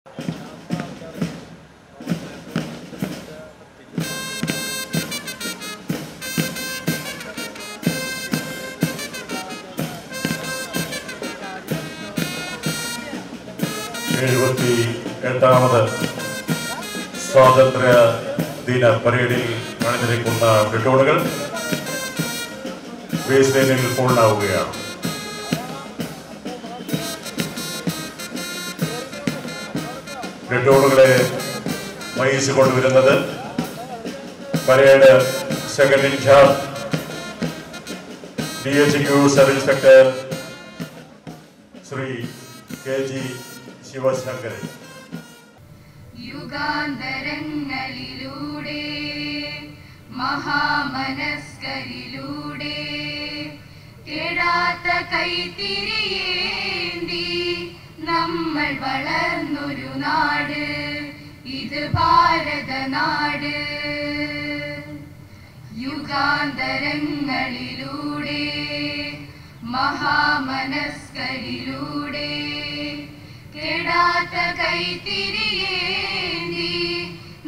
78ാമത് സ്വാതന്ത്ര്യ ദിന പരേഡിൽ അണിനിരക്കുന്ന പ്ലറ്റൂണുകൾ ബേസ് ലൈനിൽ പൂർണ്ണമാവുകയാണ്. പ്ലറ്റൂണുകളെ നയിച്ചു കൊണ്ടുവരുന്നത് parade second in charge DHQ sub inspector Shri KG Sivasankaran. യുഗാന്തരങ്ങളിലൂടെ മഹാമനസ്കരിലൂടെ കേടാത്ത കൈത്തിരിയേന്തി നമ്മൾ വളർന്നൊരു നാട്, ഇത് ഭാരതനാട്. യുഗാന്തരങ്ങളിലൂടെ മഹാമനസ്കരിലൂടെ കേടാത്ത കൈത്തിരിയേന്തി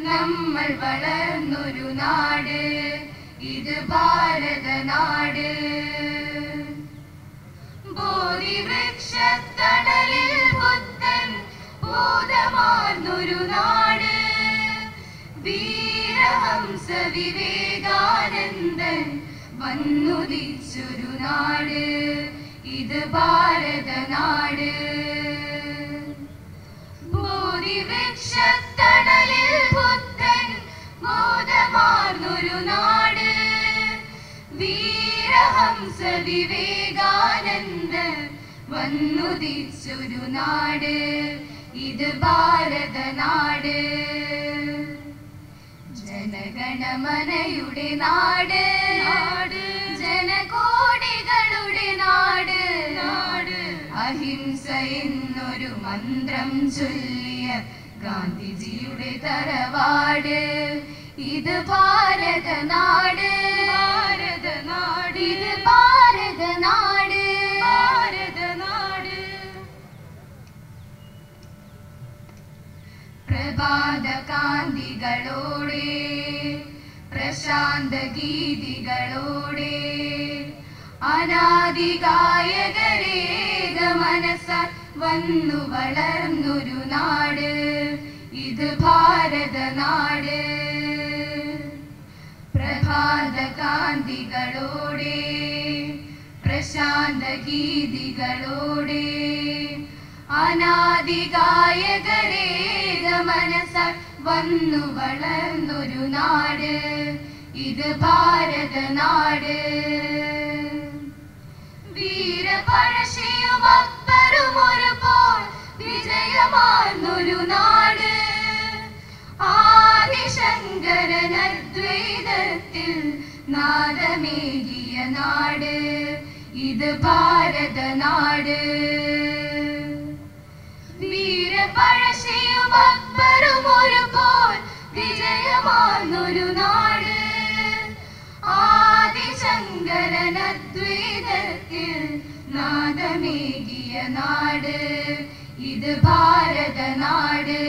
നമ്മൾ വളർന്നൊരു നാട്, ഇത് ഭാരതനാട്. ബോധിവൃക്ഷത്തണലിൽ ബുദ്ധൻ ബോധമാർന്നൊരു നാട്, വീരഹംസ വിവേകാനന്ദൻ വന്നുദിച്ചൊരു നാട്, ഇത് ഭാരതനാട്. ബോധിവൃക്ഷത്തണലിൽ ബുദ്ധൻ ബോധമാർന്നൊരു നാട്, വീരഹംസ വിവേകാനന്ദൻ വന്നുദിച്ചൊരു നാട്, ഇത് ഭാരതനാട്. ജനഗണമനയുടെ നാട്, ജനകോടികളുടെ നാട്, അഹിംസ എന്നൊരു മന്ത്രം ചൊല്ലിയ ഗാന്ധിജിയുടെ തറവാട്, ഇത് ഭാരതനാട്. ഭാരതനാട്, ഇത് ഭാരതനാട്. ഭാരതനാട്. പ്രഭാത കാന്തികളോടെ പ്രശാന്ത ഗീതികളോടെ അനാദി ഗായകരേക മനസ്സ വന്നു വളർന്നൊരു നാട്, ഇത് ഭാരതനാട്. പ്രഭാത കാന്തികളോടെ പ്രശാന്ത ഗീതികളോടെ അനാദി ഗായകരേക മനസ്സ വന്നു വളർന്നൊരു നാട്, ഇത് ഭാരതനാട്. വീരപഴശ്ശിയും അക്ബരും ഒരുപോൽ വിജയമാർന്നൊരു നാട്, ആദിശങ്കരൻ അദ്വൈതത്തിൽ നാദമേകിയ നാട്, ഇത് ഭാരതനാട്. വീരപഴശ്ശിയും അക്ബരും ഒരുപോൽ വിജയമാർന്നൊരു നാട്, ആദിശങ്കരൻ അദ്വൈതത്തിൽ നാദമേകിയ നാട്, ഇത് ഭാരതനാട്.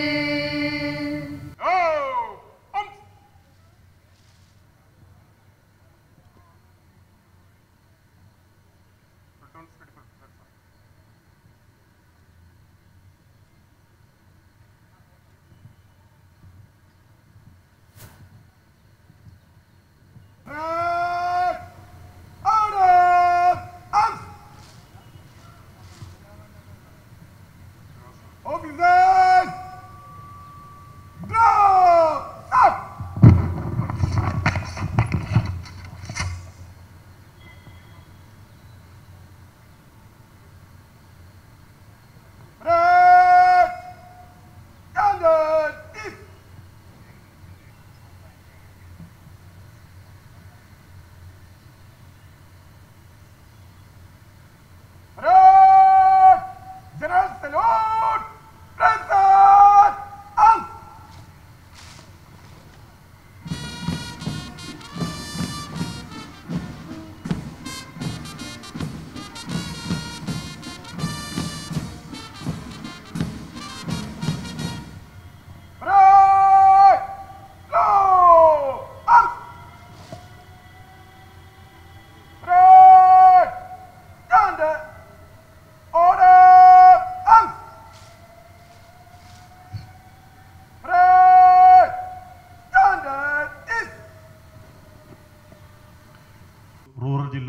Officers!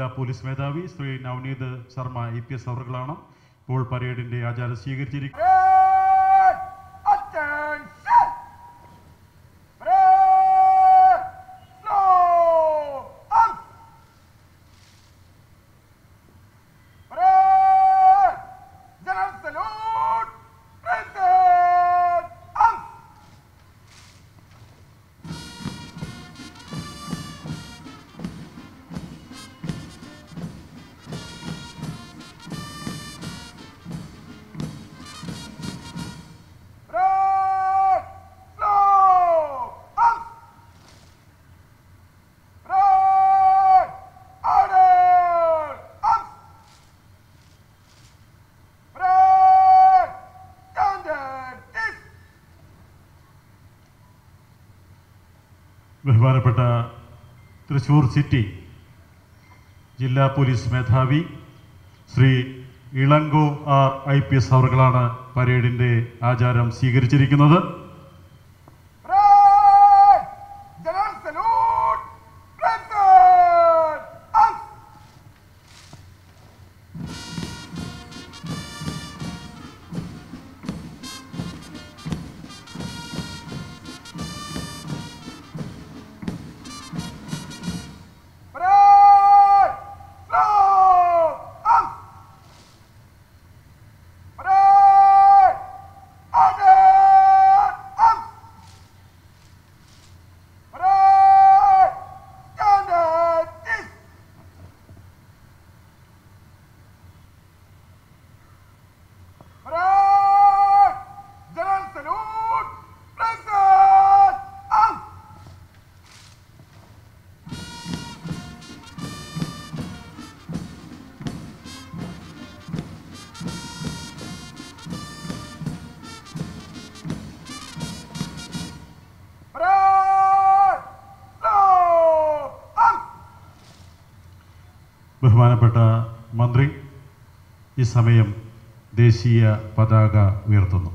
ജില്ലാ പോലീസ് മേധാവി ശ്രീ നവനീത് ശർമ്മ IPS അവർകളാണ് ഇപ്പോൾ പരേഡിന്റെ ആചാരം സ്വീകരിച്ചിരിക്കുന്നത്. ബഹുമാനപ്പെട്ട തൃശ്ശൂർ സിറ്റി ജില്ലാ പോലീസ് മേധാവി ശ്രീ ഇളങ്കോ IPS അവർകളാണ് പരേഡിന്റെ ആചാരം സ്വീകരിച്ചിരിക്കുന്നത്. ബഹുമാനപ്പെട്ട മന്ത്രി ഈ സമയം ദേശീയ പതാക ഉയർത്തുന്നു.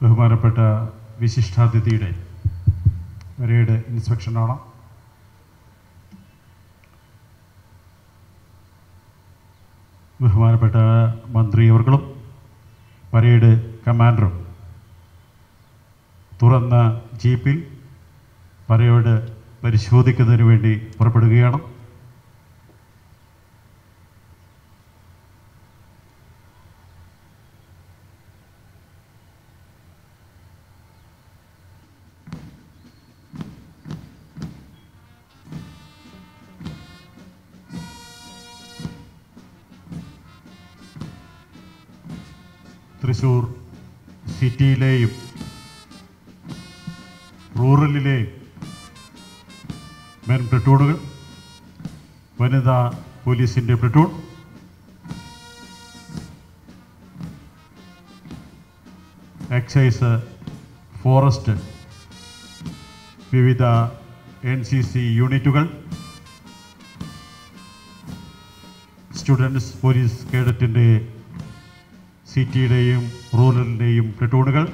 ബഹുമാനപ്പെട്ട വിശിഷ്ടാതിഥിയുടെ പരേഡ് ഇൻസ്പെക്ഷനാണ്. ബഹുമാനപ്പെട്ട മന്ത്രി അവർകളും പരേഡ് കമാൻഡറും തുറന്ന ജീപ്പിൽ പരേഡ് പരിശോധിക്കുന്നതിന് വേണ്ടി പുറപ്പെടുകയാണ്. തൃശ്ശൂർ സിറ്റിയിലെയും റൂറലിലെയും മെൻ പ്ലറ്റൂണുകൾ, വനിതാ പോലീസിൻ്റെ പ്ലറ്റൂൺ, എക്സൈസ്, ഫോറസ്റ്റ് വിവിധ NCC യൂണിറ്റുകൾ, സ്റ്റുഡൻസ് പോലീസ് കേഡറ്റിൻ്റെ സിറ്റിയുടെയും റൂറലിൻ്റെയും പ്ലറ്റൂണുകൾ,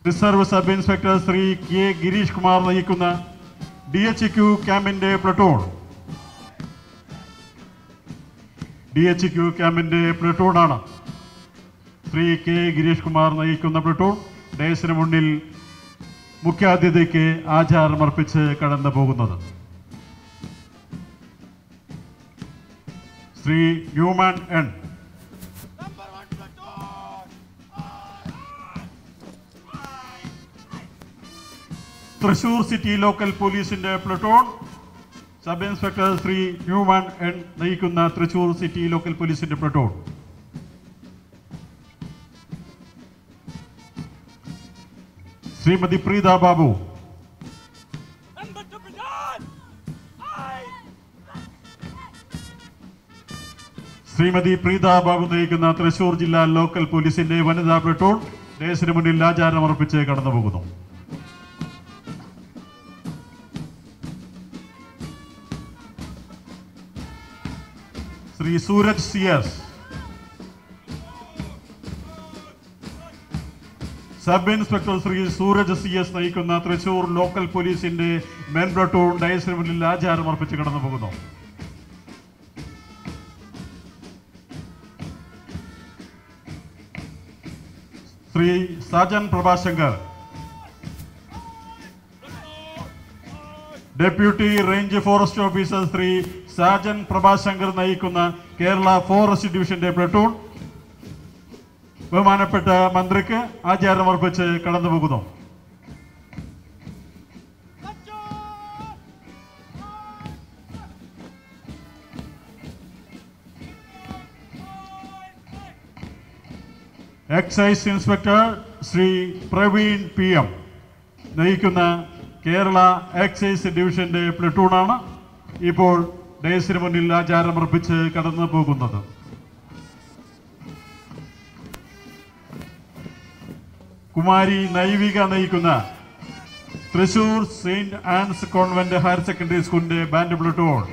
reserve sub inspector Shri K. Girish Kumar നയിക്കുന്ന DHQ ക്യാമ്പിൻ്റെ പ്ലട്ടൂൺ. DHQ ക്യാമ്പിൻ്റെ പ്ലട്ടൂണാണ് ശ്രീ K. ഗിരീഷ് കുമാർ നയിക്കുന്ന പ്ലട്ടൂൺ ഡയസിന് മുന്നിൽ മുഖ്യാതിഥിക്ക് ആചാരമർപ്പിച്ച് കടന്നു പോകുന്നത്. Shri Newman N. Thrissur city local പോലീസിന്റെ platoon sub inspector Shri Newman N നയിക്കുന്ന തൃശൂർ സിറ്റി ലോക്കൽ പോലീസിന്റെ പ്ലട്ടൂൺ. ശ്രീമതി പ്രീത ബാബു. ശ്രീമതി പ്രീത ബാബു നയിക്കുന്ന തൃശൂർ ജില്ലാ ലോക്കൽ പോലീസിന്റെ വനിതാ പ്ലട്ടൂൺ ഡയസിന് മുന്നിൽ ആചാരമർപ്പിച്ച് കടന്നു പോകുന്നു. Shri Sooraj CS. Sub inspector Shri Sooraj CS നയിക്കുന്ന തൃശൂർ ലോക്കൽ പോലീസിന്റെ മെൻ പ്ലട്ടൂൺ ഡയസിന് മുന്നിൽ ആചാരമർപ്പിച്ച് കടന്നു പോകുന്നു. Shri Sajan Prabhashankar. Deputy range forest officer Shri Sajan Prabhashankar നയിക്കുന്ന കേരള ഫോറസ്റ്റ് ഡിവിഷന്റെ പ്ലട്ടൂൺ ബഹുമാനപ്പെട്ട മന്ത്രിക്ക് ആചാരമർപ്പിച്ച് കടന്നു പോകുന്നു. Excise inspector Shri Praveen PM നയിക്കുന്ന കേരള എക്സൈസ് ഡിവിഷന്റെ പ്ലട്ടൂണാണ് ഇപ്പോൾ ഡയസിന് മുന്നിൽ ആചാരമർപ്പിച്ച് കടന്നു പോകുന്നത്. കുമാരി നൈവിക നയിക്കുന്ന Thrissur saint Ann's convent higher secondary സ്കൂളിന്റെ ബാൻഡ് പ്ലട്ടൂൺ.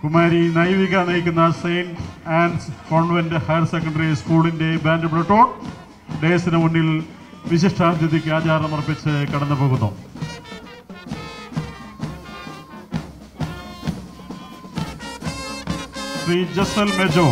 കുമാരി നൈവിക നയിക്കുന്ന saint Ann's convent higher secondary സ്കൂളിന്റെ ബാൻഡ് പ്ലട്ടൂൺ ഡയസിന് മുന്നിൽ വിശിഷ്ടാതിഥിക്ക് ആചാരമർപ്പിച്ച് കടന്നു പോകുന്നു. Shri Jasal Mejo.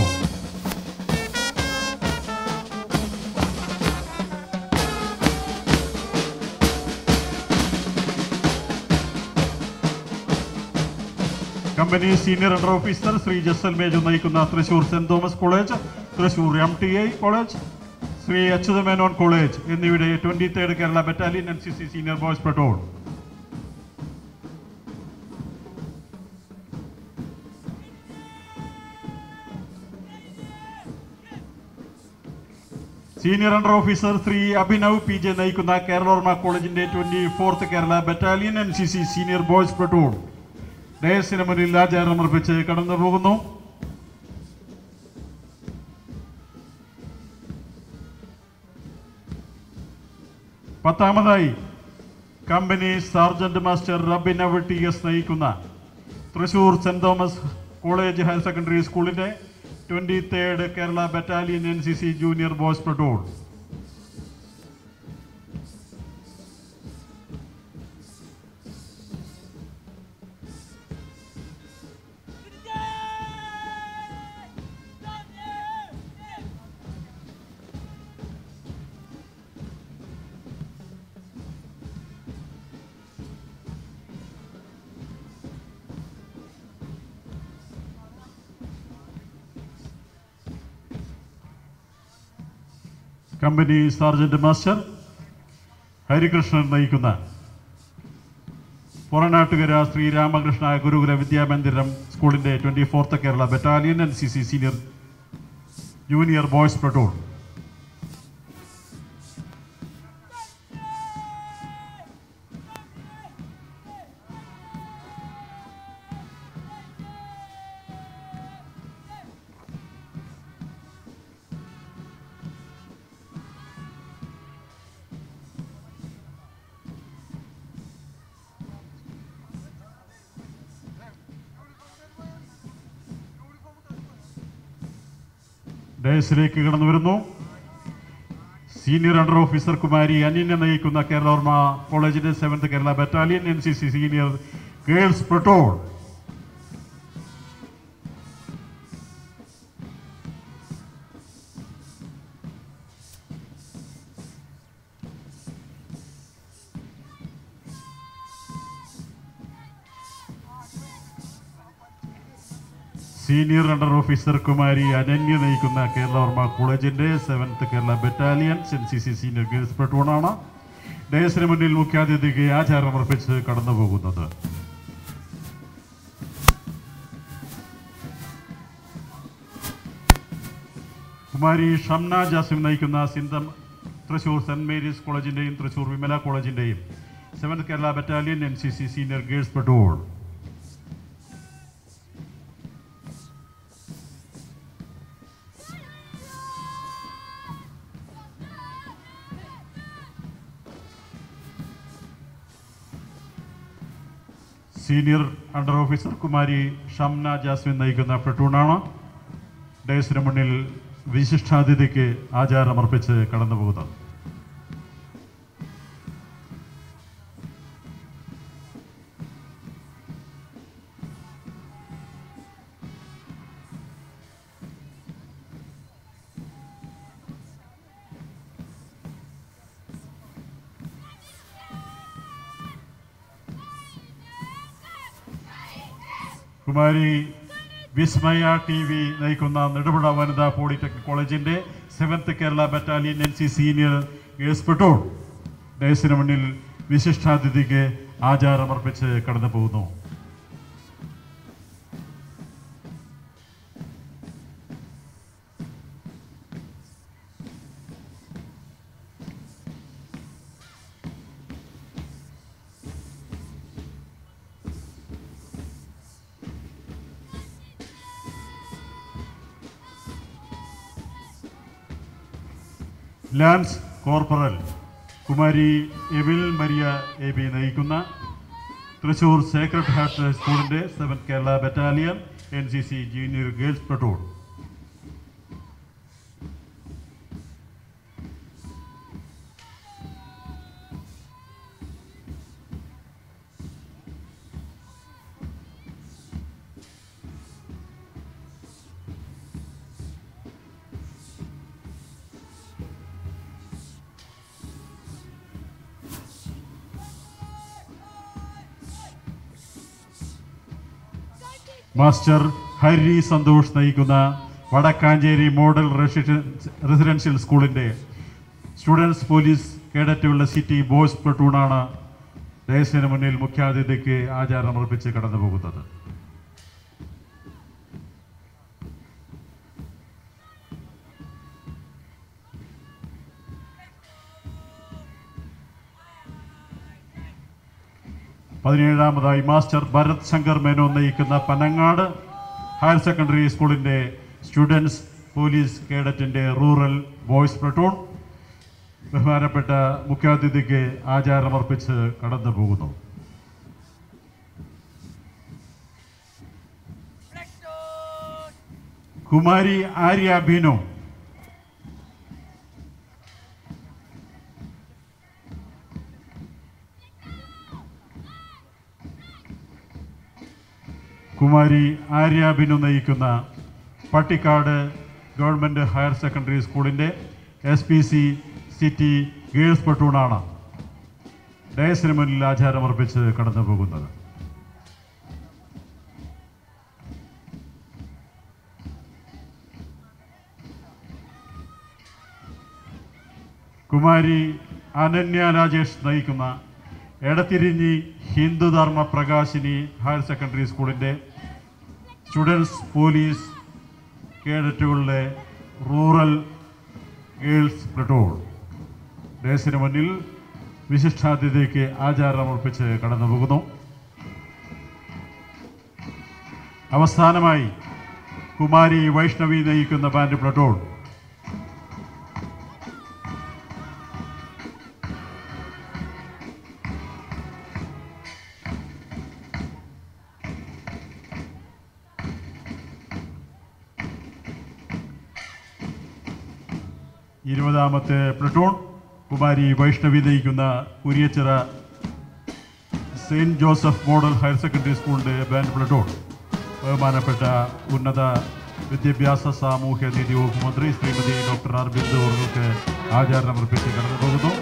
Company senior under officer Shri Jasal Meju നയിക്കുന്ന Thrissur saint Thomas college, Thrissur MTI college, Shri Achuthamenon college എന്നിവയുടെ 23rd Kerala battalion NCC senior boys platoon. Senior under officer Shri Abhinav PJ നയിക്കുന്ന കേരളോർമ കോളേജിന്റെ 24th Kerala battalion NCC senior boys platoon ഡയസിന് മുന്നിൽ ആചാരമർപ്പിച്ച് കടന്നു പോകുന്നു. പത്താമതായി company sergeant master Abhinav TS നയിക്കുന്ന Thrissur saint Thomas college higher secondary സ്കൂളിന്റെ 23rd Kerala battalion NCC junior boys platoon. Company sergeant master Harikrishnan നയിക്കുന്ന പുറനാട്ടുകര ശ്രീരാമകൃഷ്ണ ഗുരുകുല വിദ്യാമന്ദിരം സ്കൂളിൻ്റെ 24th Kerala battalion NCC senior junior boys platoon. ഡയസിലേക്ക് കടന്നു വരുന്നു സീനിയർ അണ്ടർ ഓഫീസർ കുമാരി അനിനെ നയിക്കുന്ന കേരളവർമ്മ കോളേജിന്റെ 7th Kerala battalion NCC senior girls platoon. Senior under officer Kumari Ananya നയിക്കുന്ന കേരളവർമ്മ കോളേജിന്റെ 7th Kerala battalion NCC senior girls പ്ലട്ടൂണാണ് ഡയസിന് മുന്നിൽ മുഖ്യാതിഥിക്ക് ആചാരമർപ്പിച്ച് കടന്നു പോകുന്നത്. കുമാരി ഷംന ജാസിം നയിക്കുന്ന തൃശൂർ സെന്റ് മേരീസ് കോളേജിന്റെയും തൃശൂർ വിമല കോളേജിന്റെയും 7th Kerala battalion NCC senior girls platoon. Senior under officer Kumari Shamna Jasmine നയിക്കുന്ന പ്ലട്ടൂണാണ് ഡയസിന് മുന്നിൽ വിശിഷ്ടാതിഥിക്ക് ആചാരമർപ്പിച്ച് കടന്നുപോകുന്നത്. കുമാരി വിസ്മയ TV നയിക്കുന്ന നെടുപുഴ വനിതാ പോളിടെക്നിക് കോളേജിന്റെ 7th Kerala battalion NCC senior girls platoon ഡയസിന് മുന്നിൽ വിശിഷ്ടാതിഥിക്ക് ആചാരമർപ്പിച്ച് കടന്നു പോകുന്നു. ലാൻസ് കോർപ്പറൽ കുമാരി എവിൽ മരിയ AB നയിക്കുന്ന തൃശൂർ സേക്രഡ് ഹാർട്ട് സ്കൂളിന്റെ 7th Kerala battalion NCC junior girls platoon. Master Hari Santhosh നയിക്കുന്ന വടക്കാഞ്ചേരി മോഡൽ റെസിഡൻഷ്യൽ സ്കൂളിന്റെ സ്റ്റുഡൻസ് പോലീസ് കേഡറ്റുകളുടെ സിറ്റി ബോയ്സ് പ്ലട്ടൂണാണ് ഡയസിന് മുന്നിൽ മുഖ്യാതിഥിക്ക് ആചാരമർപ്പിച്ച് കടന്നു പോകുന്നത്. പതിനേഴാമതായി മാസ്റ്റർ ഭരത് ശങ്കർ മേനോൻ നയിക്കുന്ന പനങ്ങാട് ഹയർ സെക്കൻഡറി സ്കൂളിന്റെ സ്റ്റുഡൻസ് പോലീസ് കേഡറ്റിന്റെ റൂറൽ ബോയ്സ് പ്ലട്ടൂൺ ബഹുമാനപ്പെട്ട മുഖ്യാതിഥിക്ക് ആചാരമർപ്പിച്ച് കടന്നു പോകുന്നു. കുമാരി ആര്യ ബീനു കുമാരി ആര്യ ബിനു നയിക്കുന്ന പട്ടിക്കാട് ഗവൺമെൻറ് ഹയർ സെക്കൻഡറി സ്കൂളിൻ്റെ SPC സിറ്റി ഗേൾസ് പ്ലട്ടൂണാണ് ഡയസിന് മുന്നിൽ ആചാരമർപ്പിച്ച് കടന്നു പോകുന്നത്. കുമാരി അനന്യ രാജേഷ് നയിക്കുന്ന എടത്തിരിഞ്ഞി ഹിന്ദുധർമ്മ പ്രകാശിനി ഹയർ സെക്കൻഡറി സ്കൂളിൻ്റെ സ്റ്റുഡൻസ് പോലീസ് കേഡറ്റുകളുടെ റൂറൽ ഗേൾസ് പ്ലട്ടൂൺ ഡേസിന് മുന്നിൽ വിശിഷ്ടാതിഥിക്ക് ആചാരമർപ്പിച്ച് കടന്നു പോകുന്നു. അവസാനമായി കുമാരി വൈഷ്ണവി നയിക്കുന്ന ബാൻഡ് പ്ലട്ടൂൺ ഇരുപതാമത്തെ പ്ലട്ടൂൺ കുമാരി വൈഷ്ണവി നയിക്കുന്ന Kuriachira saint Joseph model higher secondary സ്കൂളിൻ്റെ ബാൻഡ് പ്ലട്ടൂൺ ബഹുമാനപ്പെട്ട ഉന്നത വിദ്യാഭ്യാസ സാമൂഹ്യ നീതി വകുപ്പ് മന്ത്രി ശ്രീമതി ഡോക്ടർ ആർ ബിന്ദു അവർക്ക് ആചാരമർപ്പിച്ച് കടന്നു പോകുന്നു.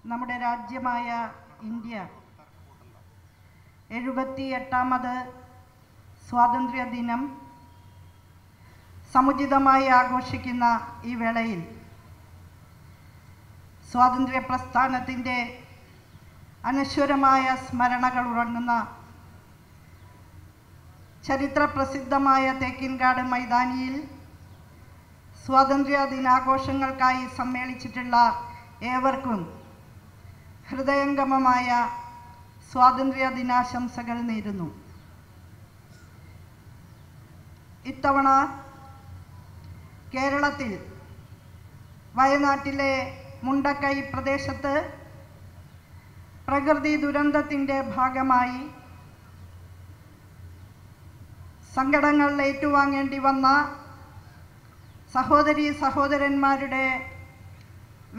നമ്മുടെ രാജ്യമായ ഇന്ത്യ 78ാമത് സ്വാതന്ത്ര്യ ദിനം സമുചിതമായി ആഘോഷിക്കുന്ന ഈ വേളയിൽ സ്വാതന്ത്ര്യ പ്രസ്ഥാനത്തിൻ്റെ അനശ്വരമായ സ്മരണകൾ ഉറങ്ങുന്ന ചരിത്രപ്രസിദ്ധമായ തേക്കിൻകാട് മൈതാനിയിൽ സ്വാതന്ത്ര്യ ദിനാഘോഷങ്ങൾക്കായി സമ്മേളിച്ചിട്ടുള്ള ഏവർക്കും ഹൃദയംഗമമായ സ്വാതന്ത്ര്യ ദിനാശംസകൾ നേരുന്നു. ഇത്തവണ കേരളത്തിൽ വയനാട്ടിലെ മുണ്ടക്കൈ പ്രദേശത്ത് പ്രകൃതി ദുരന്തത്തിൻ്റെ ഭാഗമായി സങ്കടങ്ങൾ ഏറ്റുവാങ്ങേണ്ടി വന്ന സഹോദരീ സഹോദരന്മാരുടെ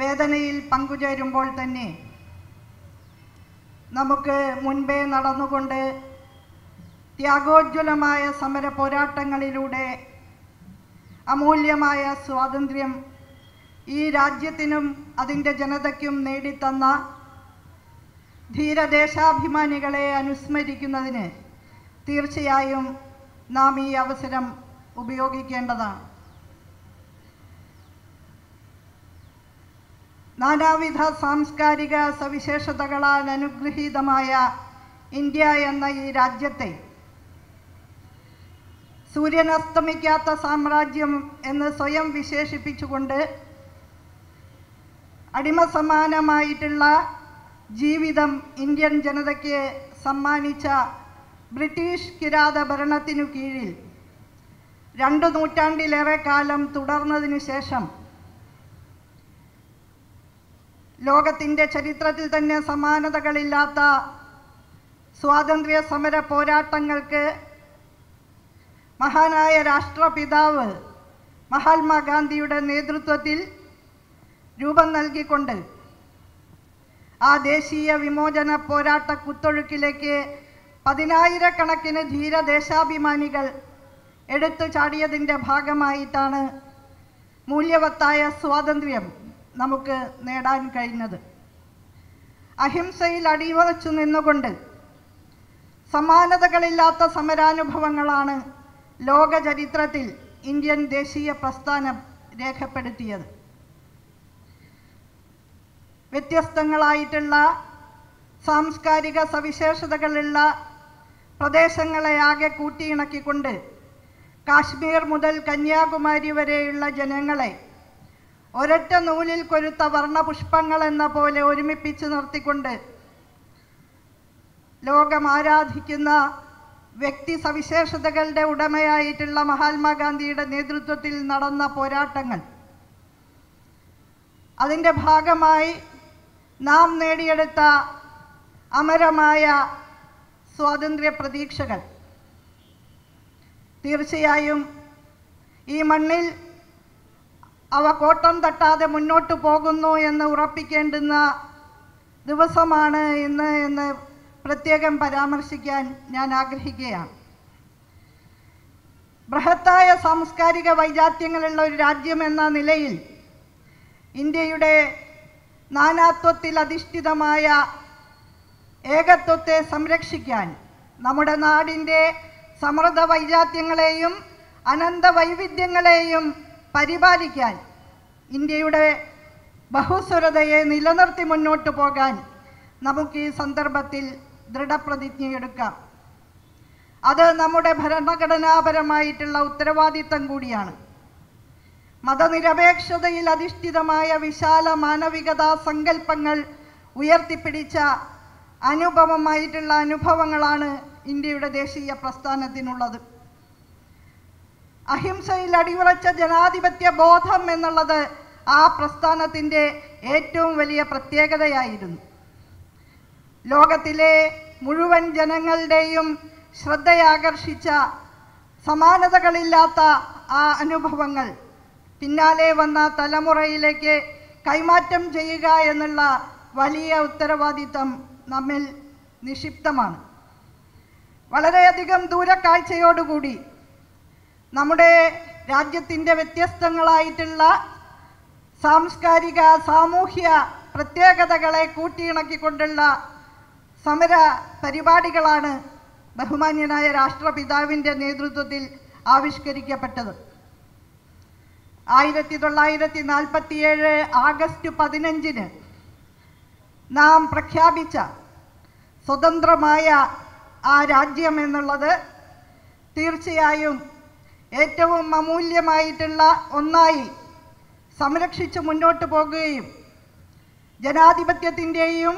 വേദനയിൽ പങ്കുചേരുമ്പോൾ തന്നെ നമുക്ക് മുൻപേ നടന്നുകൊണ്ട് ത്യാഗോജ്വലമായ സമര പോരാട്ടങ്ങളിലൂടെ അമൂല്യമായ സ്വാതന്ത്ര്യം ഈ രാജ്യത്തിനും അതിൻ്റെ ജനതയ്ക്കും നേടിത്തന്ന ധീരദേശാഭിമാനികളെ അനുസ്മരിക്കുന്നതിന് തീർച്ചയായും നാം ഈ അവസരം ഉപയോഗിക്കേണ്ടതാണ്. നാനാവിധ സാംസ്കാരിക സവിശേഷതകളാൽ അനുഗ്രഹീതമായ ഇന്ത്യ എന്ന ഈ രാജ്യത്തെ സൂര്യനസ്തമിക്കാത്ത സാമ്രാജ്യം എന്ന് സ്വയം വിശേഷിപ്പിച്ചുകൊണ്ട് അടിമസമാനമായിട്ടുള്ള ജീവിതം ഇന്ത്യൻ ജനതയ്ക്ക് സമ്മാനിച്ച ബ്രിട്ടീഷ് കിരാത ഭരണത്തിനു കീഴിൽ 2 നൂറ്റാണ്ടിലേറെ കാലം തുടർന്നതിനു ശേഷം ലോകത്തിൻ്റെ ചരിത്രത്തിൽ തന്നെ സമാനതകളില്ലാത്ത സ്വാതന്ത്ര്യ സമര പോരാട്ടങ്ങൾക്ക് മഹാനായ രാഷ്ട്രപിതാവ് മഹാത്മാഗാന്ധിയുടെ നേതൃത്വത്തിൽ രൂപം നൽകിക്കൊണ്ട് ആ ദേശീയ വിമോചന പോരാട്ട കുത്തൊഴുക്കിലേക്ക് 10,000-കണക്കിന് ധീരദേശാഭിമാനികൾ എടുത്തു ചാടിയതിൻ്റെ ഭാഗമായിട്ടാണ് മൂല്യവത്തായ സ്വാതന്ത്ര്യം നമുക്ക് നേടാൻ കഴിഞ്ഞത്. അഹിംസയിൽ അടിയുറച്ചു നിന്നുകൊണ്ട് സമാനതകളില്ലാത്ത സമരാനുഭവങ്ങളാണ് ലോക ചരിത്രത്തിൽ ഇന്ത്യൻ ദേശീയ പ്രസ്ഥാനം രേഖപ്പെടുത്തിയത്. വ്യത്യസ്തങ്ങളായിട്ടുള്ള സാംസ്കാരിക സവിശേഷതകളുള്ള പ്രദേശങ്ങളെ ആകെ കൂട്ടിയിണക്കിക്കൊണ്ട് കാശ്മീർ മുതൽ കന്യാകുമാരി വരെയുള്ള ജനങ്ങളെ ഒരൊറ്റ നൂലിൽ കൊരുത്ത വർണ്ണപുഷ്പങ്ങൾ എന്ന പോലെ ഒരുമിപ്പിച്ച് നിർത്തിക്കൊണ്ട് ലോകം ആരാധിക്കുന്ന വ്യക്തി സവിശേഷതകളുടെ ഉടമയായിട്ടുള്ള മഹാത്മാഗാന്ധിയുടെ നേതൃത്വത്തിൽ നടന്ന പോരാട്ടങ്ങൾ, അതിൻ്റെ ഭാഗമായി നാം നേടിയെടുത്ത അമരമായ സ്വാതന്ത്ര്യ പ്രതീക്ഷകൾ തീർച്ചയായും ഈ മണ്ണിൽ അവ കോട്ടം തട്ടാതെ മുന്നോട്ട് പോകുന്നു എന്ന് ഉറപ്പിക്കേണ്ടുന്ന ദിവസമാണ് ഇന്ന് എന്ന് പ്രത്യേകം പരാമർശിക്കാൻ ഞാൻ ആഗ്രഹിക്കുകയാണ്. ബൃഹത്തായ സാംസ്കാരിക വൈജാത്യങ്ങളുള്ള ഒരു രാജ്യമെന്ന നിലയിൽ ഇന്ത്യയുടെ നാനാത്വത്തിൽ അധിഷ്ഠിതമായ ഏകത്വത്തെ സംരക്ഷിക്കാൻ, നമ്മുടെ നാടിൻ്റെ സമൃദ്ധ വൈജാത്യങ്ങളെയും അനന്ത വൈവിധ്യങ്ങളെയും പരിപാലിക്കാൻ, ഇന്ത്യയുടെ ബഹുസ്വരതയെ നിലനിർത്തി മുന്നോട്ട് പോകാൻ നമുക്ക് ഈ സന്ദർഭത്തിൽ ദൃഢപ്രതിജ്ഞയെടുക്കാം. അത് നമ്മുടെ ഭരണഘടനാപരമായിട്ടുള്ള ഉത്തരവാദിത്തം കൂടിയാണ്. മതനിരപേക്ഷതയിൽ അധിഷ്ഠിതമായ വിശാല മാനവികതാ സങ്കല്പങ്ങൾ ഉയർത്തിപ്പിടിച്ച അനുപമമായിട്ടുള്ള അനുഭവങ്ങളാണ് ഇന്ത്യയുടെ ദേശീയ പ്രസ്ഥാനത്തിനുള്ളത്. അഹിംസയിൽ അടിയുറച്ച ജനാധിപത്യ ബോധം എന്നുള്ളത് ആ പ്രസ്ഥാനത്തിൻ്റെ ഏറ്റവും വലിയ പ്രത്യേകതയായിരുന്നു. ലോകത്തിലെ മുഴുവൻ ജനങ്ങളുടെയും ശ്രദ്ധയാകർഷിച്ച സമാനതകളില്ലാത്ത ആ അനുഭവങ്ങൾ പിന്നാലെ വന്ന തലമുറയിലേക്ക് കൈമാറ്റം ചെയ്യുക എന്നുള്ള വലിയ ഉത്തരവാദിത്തം നമ്മിൽ നിക്ഷിപ്തമാണ്. വളരെയധികം ദൂരക്കാഴ്ചയോടുകൂടി നമ്മുടെ രാജ്യത്തിൻ്റെ വ്യത്യസ്തങ്ങളായിട്ടുള്ള സാംസ്കാരിക സാമൂഹ്യ പ്രത്യേകതകളെ കൂട്ടിയിണക്കിക്കൊണ്ടുള്ള സമര പരിപാടികളാണ് ബഹുമാന്യനായ രാഷ്ട്രപിതാവിൻ്റെ നേതൃത്വത്തിൽ ആവിഷ്കരിക്കപ്പെട്ടത്. 1947 ആഗസ്റ്റ് 15 നാം പ്രഖ്യാപിച്ച സ്വതന്ത്രമായ ആ രാജ്യം എന്നുള്ളത് തീർച്ചയായും ഏറ്റവും അമൂല്യമായിട്ടുള്ള ഒന്നായി സംരക്ഷിച്ച് മുന്നോട്ട് പോകുകയും ജനാധിപത്യത്തിൻ്റെയും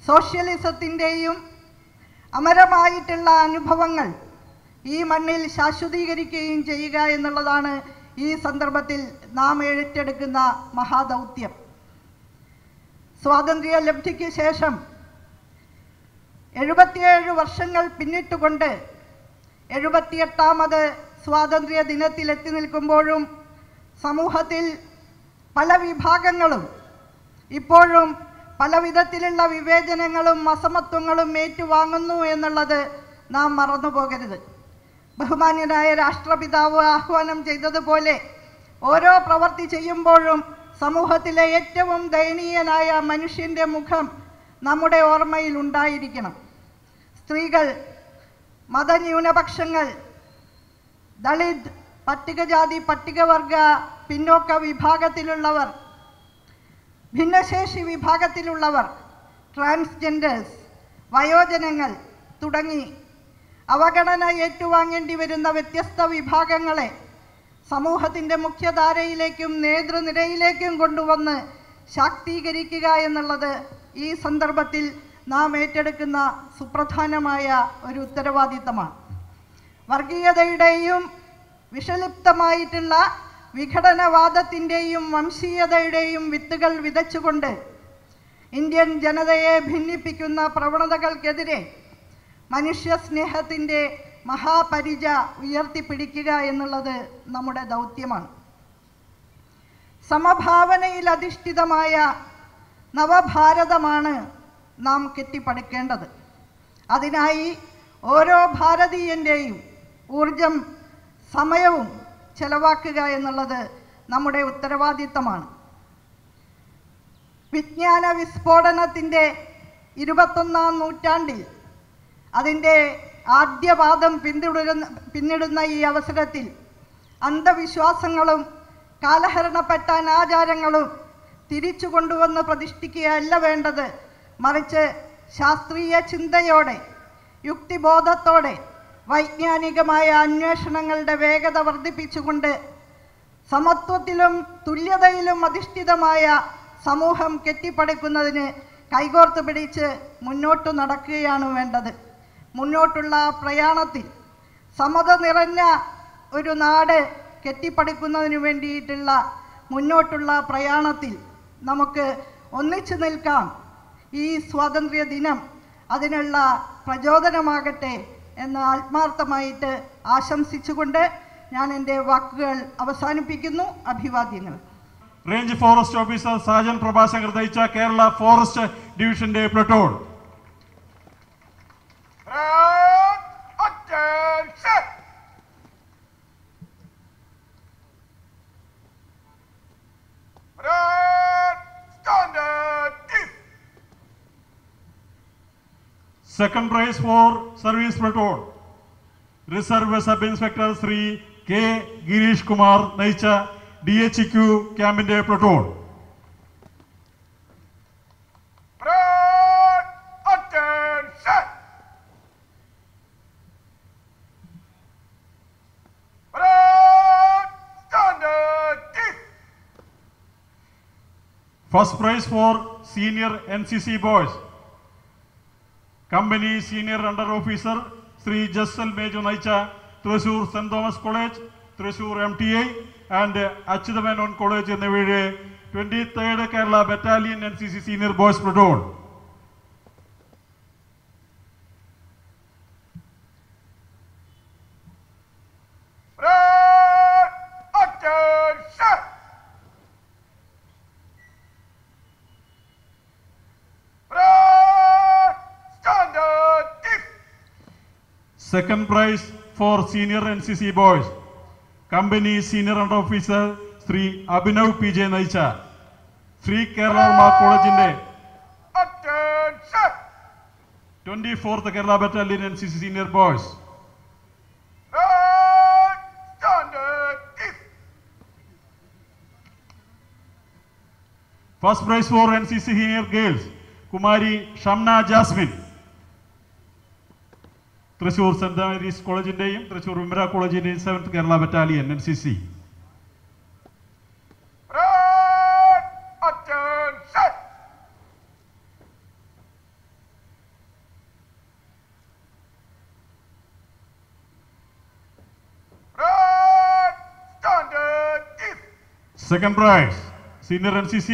സോഷ്യലിസത്തിൻ്റെയും അമരമായിട്ടുള്ള അനുഭവങ്ങൾ ഈ മണ്ണിൽ ശാശ്വതീകരിക്കുകയും ചെയ്യുക എന്നുള്ളതാണ് ഈ സന്ദർഭത്തിൽ നാം ഏറ്റെടുക്കുന്ന മഹാദൗത്യം. സ്വാതന്ത്ര്യ ലബ്ധിക്ക് ശേഷം 77 വർഷങ്ങൾ പിന്നിട്ടുകൊണ്ട് 78ാമത് സ്വാതന്ത്ര്യ ദിനത്തിൽ എത്തി നിൽക്കുമ്പോഴും സമൂഹത്തിൽ പല വിഭാഗങ്ങളും ഇപ്പോഴും പല വിധത്തിലുള്ള വിവേചനങ്ങളും അസമത്വങ്ങളും ഏറ്റുവാങ്ങുന്നു എന്നുള്ളത് നാം മറന്നു പോകരുത്. ബഹുമാന്യനായ രാഷ്ട്രപിതാവ് ആഹ്വാനം ചെയ്തതുപോലെ ഓരോ പ്രവൃത്തി ചെയ്യുമ്പോഴും സമൂഹത്തിലെ ഏറ്റവും ദയനീയനായ മനുഷ്യൻ്റെ മുഖം നമ്മുടെ ഓർമ്മയിൽ ഉണ്ടായിരിക്കണം. സ്ത്രീകൾ, മതന്യൂനപക്ഷങ്ങൾ, ദളിത്, പട്ടികജാതി പട്ടികവർഗ പിന്നോക്ക വിഭാഗത്തിലുള്ളവർ, ഭിന്നശേഷി വിഭാഗത്തിലുള്ളവർ, ട്രാൻസ്ജെൻഡേഴ്സ്, വയോജനങ്ങൾ തുടങ്ങി അവഗണന ഏറ്റുവാങ്ങേണ്ടി വരുന്ന വ്യത്യസ്ത വിഭാഗങ്ങളെ സമൂഹത്തിൻ്റെ മുഖ്യധാരയിലേക്കും നേതൃനിരയിലേക്കും കൊണ്ടുവന്ന് ശാക്തീകരിക്കുക എന്നുള്ളത് ഈ സന്ദർഭത്തിൽ നാം ഏറ്റെടുക്കുന്ന സുപ്രധാനമായ ഒരു ഉത്തരവാദിത്തമാണ്. വർഗീയതയുടെയും വിഷലിപ്തമായിട്ടുള്ള വിഘടനവാദത്തിൻ്റെയും വംശീയതയുടെയും വിത്തുകൾ വിതച്ചുകൊണ്ട് ഇന്ത്യൻ ജനതയെ ഭിന്നിപ്പിക്കുന്ന പ്രവണതകൾക്കെതിരെ മനുഷ്യസ്നേഹത്തിൻ്റെ മഹാപരിച ഉയർത്തിപ്പിടിക്കുക എന്നുള്ളത് നമ്മുടെ ദൗത്യമാണ്. സമഭാവനയിൽ അധിഷ്ഠിതമായ നവഭാരതമാണ് നാം കെട്ടിപ്പടുക്കേണ്ടത്. അതിനായി ഓരോ ഭാരതീയൻ്റെയും ഊർജം, സമയവും ചെലവാക്കുക എന്നുള്ളത് നമ്മുടെ ഉത്തരവാദിത്തമാണ്. വിജ്ഞാന വിസ്ഫോടനത്തിൻ്റെ 21ാം നൂറ്റാണ്ടിൽ അതിൻ്റെ ആദ്യപാദം പിന്നിടുന്ന ഈ അവസരത്തിൽ അന്ധവിശ്വാസങ്ങളും കാലഹരണപ്പെട്ട അനാചാരങ്ങളും തിരിച്ചു കൊണ്ടുവന്ന് പ്രതിഷ്ഠിക്കുകയല്ല വേണ്ടത്, മറിച്ച് ശാസ്ത്രീയ ചിന്തയോടെ, യുക്തിബോധത്തോടെ, വൈജ്ഞാനികമായ അന്വേഷണങ്ങളുടെ വേഗത വർദ്ധിപ്പിച്ചുകൊണ്ട് സമത്വത്തിലും തുല്യതയിലും അധിഷ്ഠിതമായ സമൂഹം കെട്ടിപ്പടുക്കുന്നതിന് കൈകോർത്ത് പിടിച്ച് മുന്നോട്ട് നടക്കുകയാണ് വേണ്ടത്. മുന്നോട്ടുള്ള പ്രയാണത്തിൽ സമത നിറഞ്ഞ ഒരു നാട് കെട്ടിപ്പടുക്കുന്നതിന് വേണ്ടിയിട്ടുള്ള മുന്നോട്ടുള്ള പ്രയാണത്തിൽ നമുക്ക് ഒന്നിച്ചു നിൽക്കാം. ഈ സ്വാതന്ത്ര്യ ദിനം അതിനുള്ള പ്രചോദനമാകട്ടെ എന്ന് ആത്മാർത്ഥമായിട്ട് ആശംസിച്ചുകൊണ്ട് ഞാൻ എൻ്റെ വാക്കുകൾ അവസാനിപ്പിക്കുന്നു. അഭിവാദ്യങ്ങൾ. Range forest officer Sajan Prabhashankar നയിച്ച കേരള ഫോറസ്റ്റ് ഡിവിഷന്റെ platoon. Second prize for service platoon. Reserve sub inspector Shri K Girish Kumar നയിച്ച DHQ ക്യാമ്പിന്റെ platoon. First prize for senior NCC boys. Company senior under officer Sri Jassal Mejo Naicha, Thrissur St. Thomas College, Thrissur MTA and Achidamenon College in the 23rd Kerala Battalion NCC Senior Boys Platoon. Second prize for senior NCC boys. Company senior under officer Sri Abhinav PJ Naicha, Sri Kerala College in the 24th Kerala Battalion NCC Senior Boys. First prize for NCC Senior Girls, Kumari Shamna Jasmine, Thrissur St. Mary's College in the Thrissur Vimra College in the 7th Kerala Battalion NCC. Second prize, senior NCC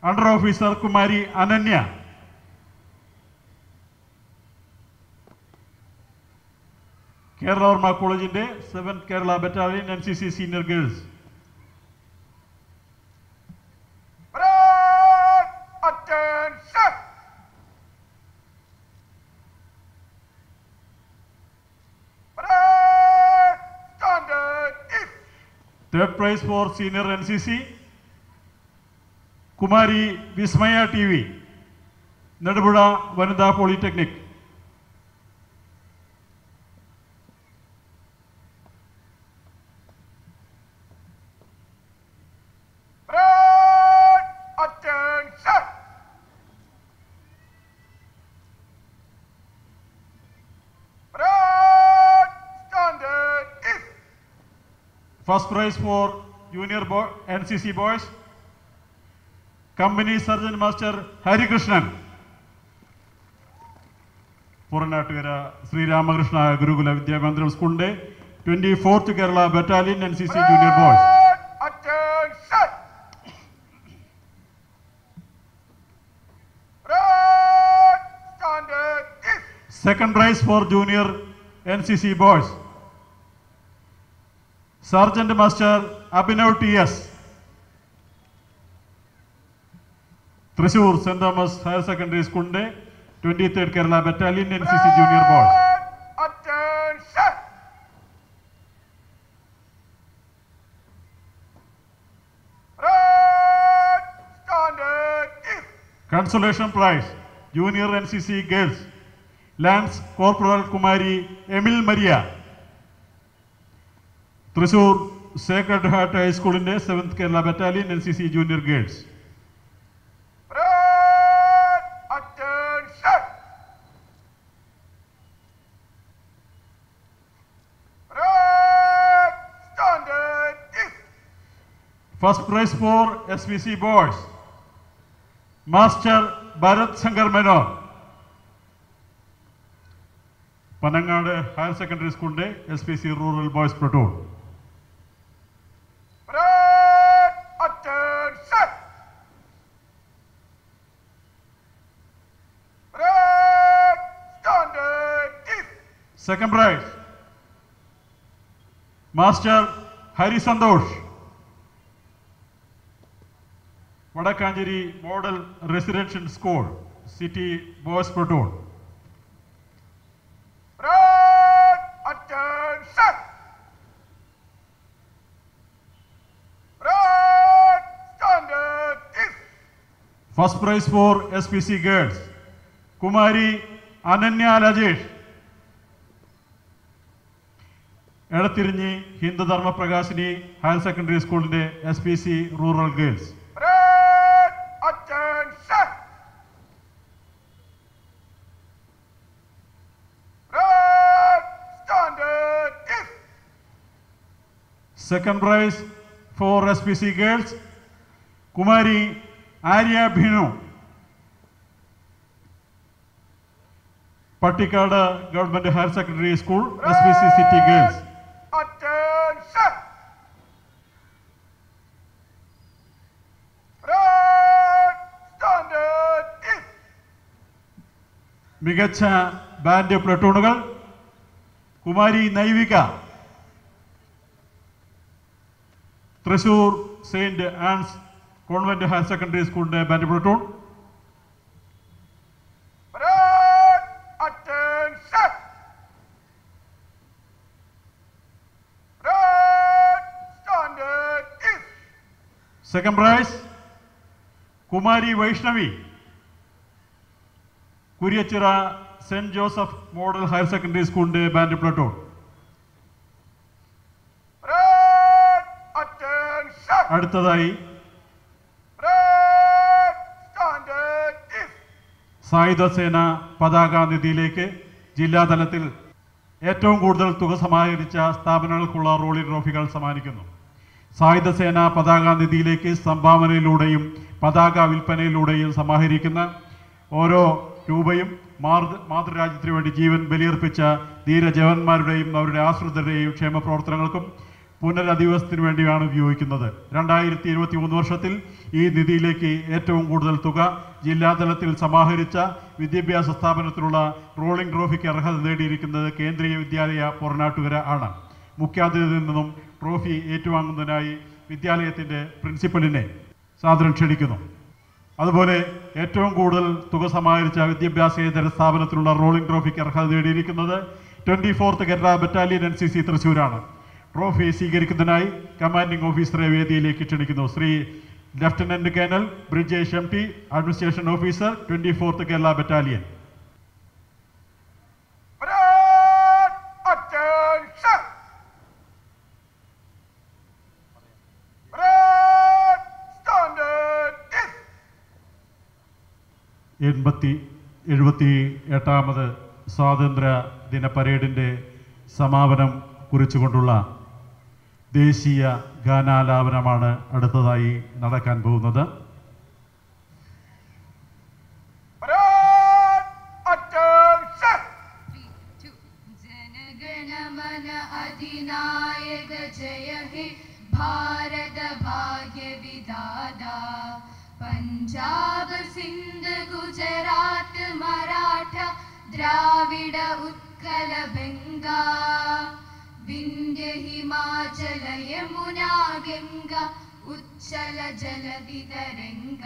under officer Kumari Ananya, Kerala Orma College in the 7th Kerala Battalion NCC Senior Girls. Third prize for senior NCC, Kumari Vismaya TV, Nadabuda Vanida Polytechnic. First prize for junior NCC boys, Company Sergeant Master Hari Krishnan, Puranatugara Sri Ramakrishna Gurukula Vidyamandram School Day, 24th Kerala Battalion NCC Junior Boys. Second prize for junior NCC boys, Sergeant Master Abhinav TS, Thrissur St. Thomas Higher Secondary School Day, 23rd Kerala Battalion NCC Junior Boys. Consolation prize, Junior NCC Girls, Lance Corporal Kumari Emil Maria, Thrissur Sacred Heart High School in the 7th Kerala Battalion NCC Junior Girls. First prize for SPC boys, Master Bharat Shankar Menon, Panangad Higher Secondary School Day, SPC Rural Boys Platoon. Second prize, Master Hari Sandosh, Vadakanjeri Model Residential School, City Boys Platoon. First prize for SPC girls, Kumari Ananya Rajesh, വലത്തിരിഞ്ഞി Hindudharma Prakashini higher secondary സ്കൂളിന്റെ SPC rural girls. Second prize for SPC girls, Kumari Arya Bhinu, Pattikad Government Higher Secondary School, SPC City Girls. Attention! Standard is. മികച്ച band പ്ലട്ടൂണുകൾ Kumari Naivika, Thrissur saint Ann's convent higher secondary സ്കൂളിന്റെ band platoon. Second prize Kumari Vaishnavi, Kuriachira saint Joseph model higher secondary സ്കൂളിന്റെ band platoon. അടുത്തതായി സായുധ സേന പതാക നിധിയിലേക്ക് ജില്ലാതലത്തിൽ ഏറ്റവും കൂടുതൽ തുക സമാഹരിച്ച സ്ഥാപനങ്ങൾക്കുള്ള റോളിംഗ് ട്രോഫികൾ സമ്മാനിക്കുന്നു. സായുധ സേന പതാക നിധിയിലേക്ക് സംഭാവനയിലൂടെയും പതാക വിൽപ്പനയിലൂടെയും സമാഹരിക്കുന്ന ഓരോ രൂപയും മാതൃരാജ്യത്തിന് വേണ്ടി ജീവൻ ബലിയർപ്പിച്ച ധീരജവാന്മാരുടെയും അവരുടെ ആശ്രിതരുടെയും ക്ഷേമ പ്രവർത്തനങ്ങൾക്കും പുനരധിവാസത്തിന് വേണ്ടിയാണ് ഉപയോഗിക്കുന്നത്. 2023 വർഷത്തിൽ ഈ നിധിയിലേക്ക് ഏറ്റവും കൂടുതൽ തുക ജില്ലാതലത്തിൽ സമാഹരിച്ച വിദ്യാഭ്യാസ സ്ഥാപനത്തിലുള്ള റോളിംഗ് ട്രോഫിക്ക് അർഹത നേടിയിരിക്കുന്നത് കേന്ദ്രീയ വിദ്യാലയ പൊറനാട്ടുകര ആണ്. മുഖ്യാതിഥിയിൽ നിന്നും ട്രോഫി ഏറ്റുവാങ്ങുന്നതിനായി വിദ്യാലയത്തിൻ്റെ പ്രിൻസിപ്പലിനെ സാദരം ക്ഷണിക്കുന്നു. അതുപോലെ ഏറ്റവും കൂടുതൽ തുക സമാഹരിച്ച വിദ്യാഭ്യാസേതര സ്ഥാപനത്തിലുള്ള റോളിംഗ് ട്രോഫിക്ക് അർഹത നേടിയിരിക്കുന്നത് 24th കേരള ബറ്റാലിയൻ NCC തൃശ്ശൂരാണ്. ട്രോഫി സ്വീകരിക്കുന്നതിനായി കമാൻഡിംഗ് ഓഫീസറെ വേദിയിലേക്ക് ക്ഷണിക്കുന്നു. Shri lieutenant colonel Brijesh MT, administration officer, 24th Kerala battalion. എഴുപത്തിയെട്ടാമത് സ്വാതന്ത്ര്യ ദിന പരേഡിൻ്റെ സമാപനം കുറിച്ചുകൊണ്ടുള്ള ദേശീയ ഗാനാലാപനമാണ് അടുത്തതായി നടക്കാൻ പോകുന്നത്. ജനഗണമന അധിനായക ജയ ഹേ ഭാരത ഭാഗ്യ വിധാത, പഞ്ചാബ് സിന്ധ് ഗുജറാത്ത് മറാഠ ദ്രാവിഡ ഉത്കല ബംഗാ, വിന്ധ്യ ഹിമാചല യമുന ഗംഗ ഉച്ഛല ജലധി തരംഗ,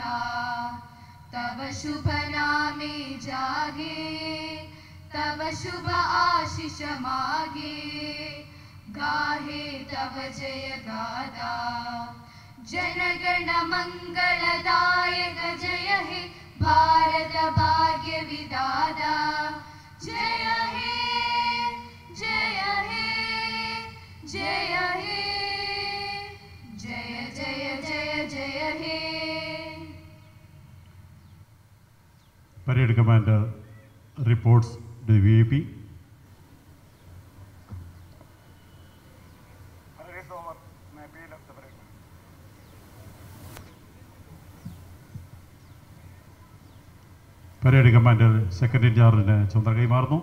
തവ ശുഭ നാമേ ജാഗേ തവ ശുഭ ആശിഷ മാഗേ, गाहे तव जय गाथा, जनगण मंगलदायक जय हे भारत भाग्य विधाता, जय हे जय हे जय हे जय जय जय जय हे. Parade Commander reports the VIP. Parade commander secretary ജനറലിന് ചുമതല കൈമാറുന്നു.